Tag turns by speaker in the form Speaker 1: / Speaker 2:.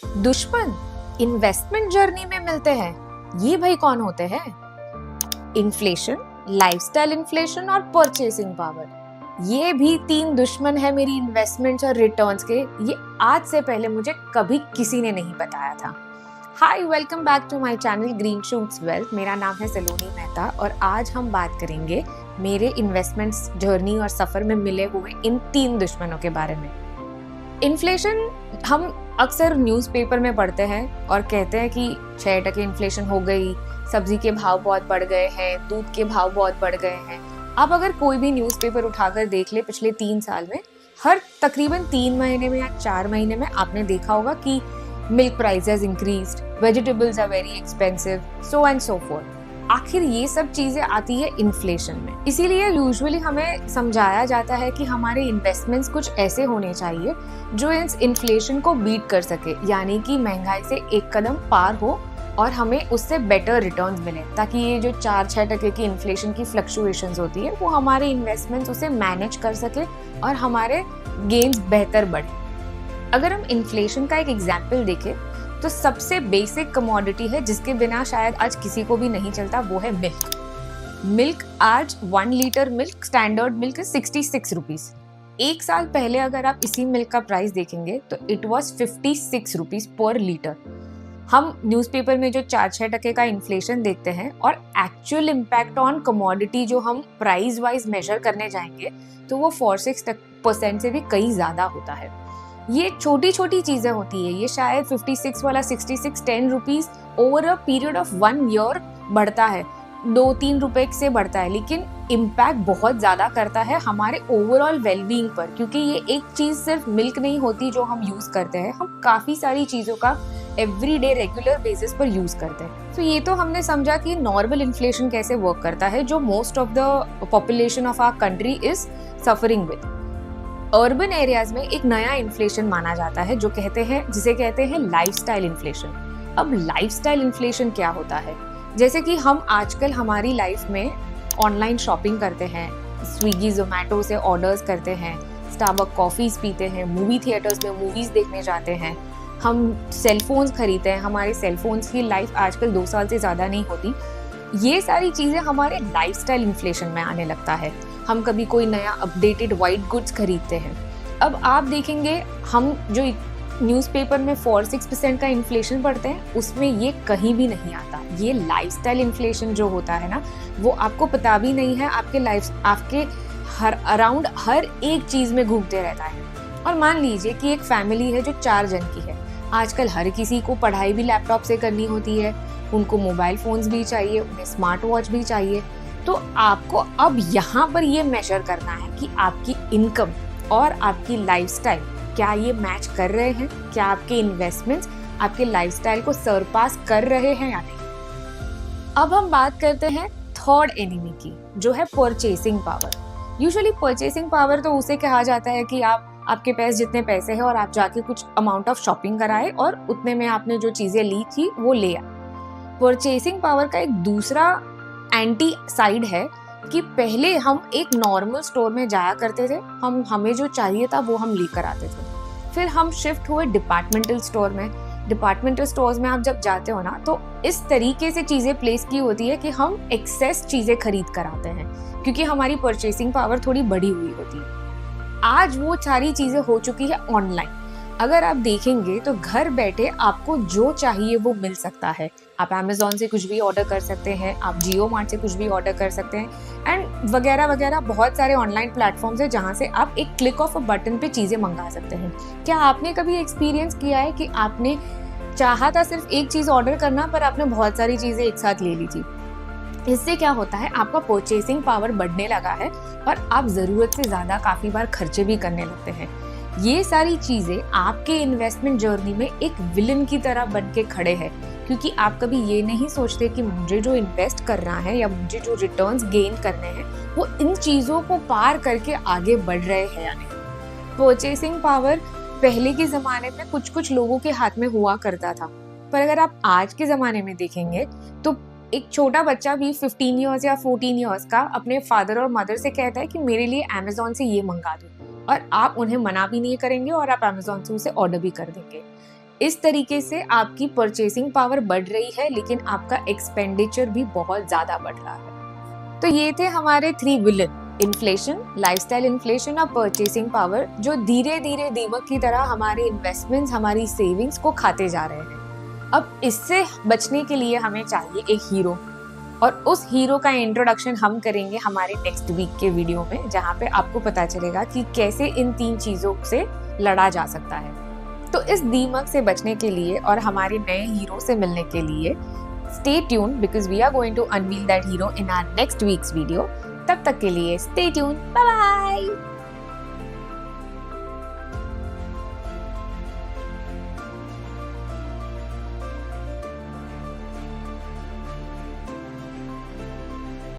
Speaker 1: दुश्मन investment journey में मिलते हैं। ये भाई कौन होते हैं? इन्फ्लेशन, लाइफस्टाइल इन्फ्लेशन और परचेसिंग पावर। ये भी 3 दुश्मन है मेरी इन्वेस्टमेंट्स और रिटर्न्स के। ये आज से पहले मुझे कभी किसी ने नहीं बताया था। Hi, welcome back to my channel green shoots wealth. मेरा नाम है सलोनी मेहता और आज हम बात करेंगे मेरे इन्वेस्टमेंट्स जर्नी और सफर में मिले हुए इन 3 दुश्मनों के बारे में। इन्फ्लेशन हम अक्सर न्यूज़पेपर में पढ़ते हैं और कहते हैं कि 6% इन्फ्लेशन हो गई, सब्जी के भाव बहुत बढ़ गए हैं, दूध के भाव बहुत बढ़ गए हैं। आप अगर कोई भी न्यूज़पेपर उठाकर देख ले पिछले 3 साल में, हर तकरीबन 3 महीने में या 4 महीने में आपने देखा होगा कि milk prices increased, vegetables are very expensive, so and so forth. आखिर ये सब चीजें आती है इन्फ्लेशन में। इसीलिए यूजुअली हमें समझाया जाता है कि हमारे इन्वेस्टमेंट्स कुछ ऐसे होने चाहिए जो इस इन्फ्लेशन को बीट कर सके, यानी कि महंगाई से एक कदम पार हो और हमें उससे बेटर रिटर्न्स मिले, ताकि ये जो 4-6% की इन्फ्लेशन की फ्लक्चुएशंस होती है वो हमारे इन्वेस्टमेंट्स उसे मैनेज कर सके और हमारे गेन्स बेहतर बढ़े। अगर हम इन्फ्लेशन का एक एग्जाम्पल देखें तो सबसे बेसिक कमोडिटी है जिसके बिना शायद आज किसी को भी नहीं चलता, वो है मिल्क। आज 1 लीटर मिल्क, स्टैंडर्ड मिल्क है 66 रुपीज। 1 साल पहले अगर आप इसी मिल्क का प्राइस देखेंगे तो it was 56 rupees per litre. हम न्यूज़पेपर में जो 4-6% का इन्फ्लेशन देखते हैं और एक्चुअल इम्पैक्ट ऑन कमोडिटी जो हम प्राइस वाइज मेजर करने जाएंगे तो वो 4-6% से भी कई ज्यादा होता है। ये छोटी छोटी चीजें होती है। ये शायद 56 वाला 66 10 rupees over a period of 1 year बढ़ता है, 2-3 रुपए से बढ़ता है, लेकिन इम्पैक्ट बहुत ज्यादा करता है हमारे ओवरऑल वेलबींग पर, क्योंकि ये एक चीज सिर्फ मिल्क नहीं होती जो हम यूज करते हैं, हम काफी सारी चीजों का एवरीडे रेगुलर बेसिस पर यूज करते हैं। तो ये तो हमने समझा कि नॉर्मल इन्फ्लेशन कैसे वर्क करता है, जो most of the population of our country is suffering with. Urban areas में एक नया इन्फ्लेशन माना जाता है जिसे कहते हैं लाइफस्टाइल इन्फ्लेशन। अब लाइफस्टाइल इन्फ्लेशन क्या होता है? जैसे कि हम आजकल हमारी लाइफ में ऑनलाइन शॉपिंग करते हैं, स्विगी जोमेटो से ऑर्डर्स करते हैं, स्टारबक कॉफीज पीते हैं, मूवी थिएटर्स में मूवीज देखने जाते हैं, हम सेलफोन्स खरीदते हैं। हमारे सेलफोन्स की लाइफ आजकल 2 साल से ज्यादा नहीं होती। ये सारी चीजें हमारे लाइफस्टाइल इन्फ्लेशन में आने लगता है। हम कभी कोई नया अपडेटेड वाइट गुड्स खरीदते हैं। अब आप देखेंगे हम जो न्यूज़पेपर में 4-6% का इन्फ्लेशन पढ़ते हैं उसमें ये कहीं भी नहीं आता। ये लाइफस्टाइल इन्फ्लेशन जो होता है ना, वो आपको पता भी नहीं है, आपके अराउंड हर एक चीज में घूमते रहता है। और मान लीजिए कि एक फैमिली है जो 4 जन की है। आजकल हर किसी को पढ़ाई भी लैपटॉप से करनी होती है, उनको मोबाइल फोन्स भी चाहिए, उन्हें स्मार्ट वॉच भी चाहिए। तो आपको अब यहाँ पर ये मेजर करना है कि आपकी इनकम और आपकी लाइफस्टाइल क्या ये मैच कर रहे हैं, क्या आपके इन्वेस्टमेंट्स आपके लाइफस्टाइल को सरपास कर रहे हैं या नहीं। अब हम बात करते हैं थर्ड एनिमी की, जो है purchasing power. Usually purchasing power तो उसे कहा जाता है कि आपके पास जितने पैसे हैं और आप जाके कुछ अमाउंट ऑफ शॉपिंग कराए और उतने में आपने जो चीजें ली थी वो ले आए। परचेसिंग पावर का एक दूसरा एंटी साइड है कि पहले हम एक नॉर्मल स्टोर में जाया करते थे, हमें जो चाहिए था वो हम लेकर आते थे। फिर हम शिफ्ट हुए डिपार्टमेंटल स्टोर में। डिपार्टमेंटल स्टोर्स में आप जब जाते हो ना तो इस तरीके से चीजें प्लेस की होती है कि हम एक्सेस चीजें खरीद कर आते हैं, क्योंकि हमारी परचेसिंग पावर थोड़ी बढ़ी हुई होती है। आज वो सारी चीजें हो चुकी है ऑनलाइन। अगर आप देखेंगे तो घर बैठे आपको जो चाहिए वो मिल सकता है। आप Amazon से कुछ भी ऑर्डर कर सकते हैं, आप जियो मार्ट से कुछ भी ऑर्डर कर सकते हैं एंड वगैरह वगैरह। बहुत सारे ऑनलाइन प्लेटफॉर्म्स हैं जहां से आप एक क्लिक ऑफ अ बटन पे चीजें मंगा सकते हैं। क्या आपने कभी एक्सपीरियंस किया है कि आपने चाहा था सिर्फ एक चीज ऑर्डर करना, पर आपने बहुत सारी चीजें एक साथ ले ली थी? इससे क्या होता है, आपका परचेसिंग पावर बढ़ने लगा है और आप जरूरत से ज्यादा काफी बार खर्चे भी करने लगते हैं। ये सारी चीजें आपके इन्वेस्टमेंट जर्नी में एक विलन की तरह बन के खड़े हैं, क्योंकि आप कभी ये नहीं सोचते कि मुझे जो इन्वेस्ट करना है या मुझे जो रिटर्न्स गेन करने हैं वो इन चीजों को पार करके आगे बढ़ रहे हैं या नहीं। परचेसिंग पावर पहले के जमाने में कुछ कुछ लोगों के हाथ में हुआ करता था, पर अगर आप आज के जमाने में देखेंगे तो एक छोटा बच्चा भी 15 इयर्स या 14 इयर्स का अपने फादर और मदर से कहता है कि मेरे लिए Amazon से ये मंगा दो, और आप उन्हें मना भी नहीं करेंगे और आप Amazon से उसे ऑर्डर भी कर देंगे। इस तरीके से आपकी परचेसिंग पावर बढ़ रही है, लेकिन आपका एक्सपेंडिचर भी बहुत ज्यादा बढ़ रहा है। तो ये थे हमारे 3 विलन, इन्फ्लेशन, लाइफस्टाइल इन्फ्लेशन और परचेसिंग पावर, जो धीरे धीरे दीमक की तरह हमारे इन्वेस्टमेंट्स, हमारी सेविंग्स को खाते जा रहे हैं। अब इससे बचने के लिए हमें चाहिए एक हीरो, और उस हीरो का इंट्रोडक्शन हम करेंगे हमारे नेक्स्ट वीक के वीडियो में, जहाँ पे आपको पता चलेगा कि कैसे इन 3 चीजों से लड़ा जा सकता है। तो इस दीमक से बचने के लिए और हमारे नए हीरो से मिलने के लिए stay tuned because we are going to unveil that hero in our next week's video. तब तक के लिए stay tuned. Bye bye.